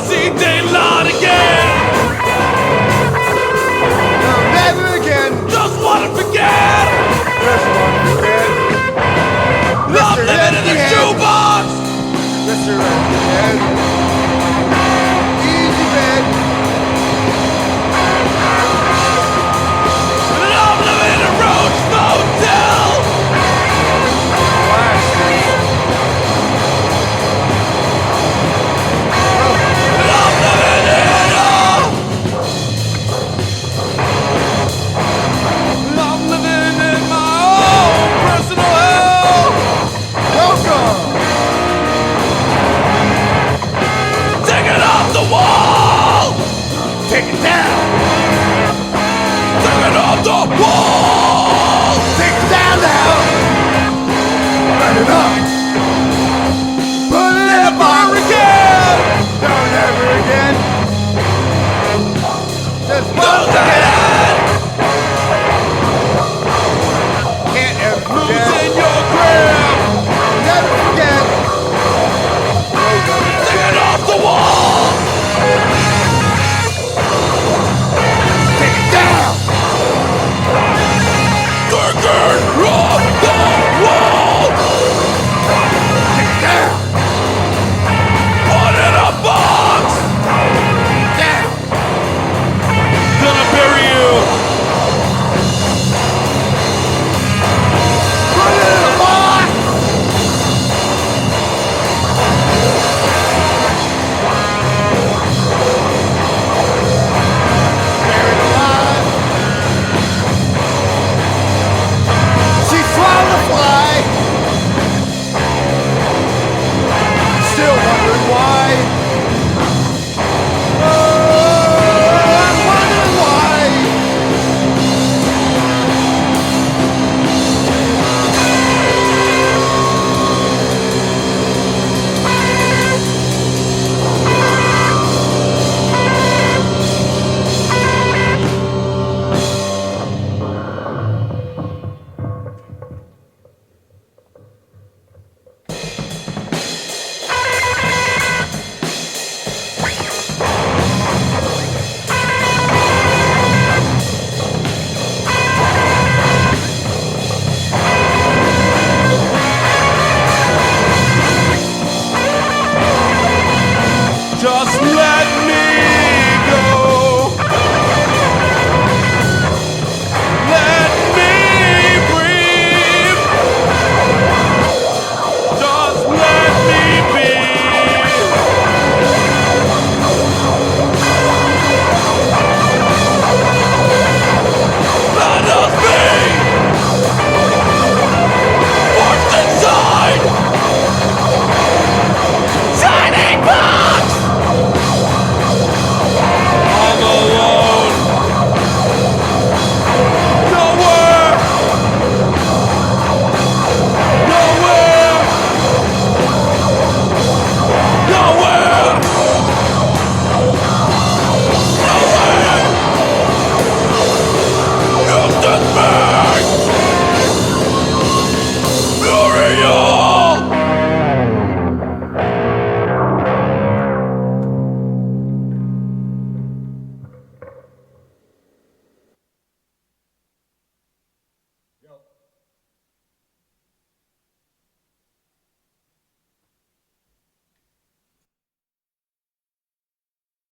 see daylight again. No, never again. Just wanna forget. Just wanna forget. I'm Mr. living in a Empty-Head. shoebox. Mr. Empty-Head. Easy bed. And I'm living in a roach motel. Relax. And I'm living in and I'm living in my own personal hell. Welcome. Take it off the wall. Take it down. Take it off the wall. Take it down now. Burn it up. Put it in a box. Again. No, never again. Just No once again. again. Can't ever forget. Losing your grip. Never forget. Take it off the wall. Take it down. Take it off the wall. Take it down. Put it in a box. Down. Gonna bury you. Put it in a box. Buried alive. She swallowed a fly. Still wondering why. Oh, I'm wondering why. Just let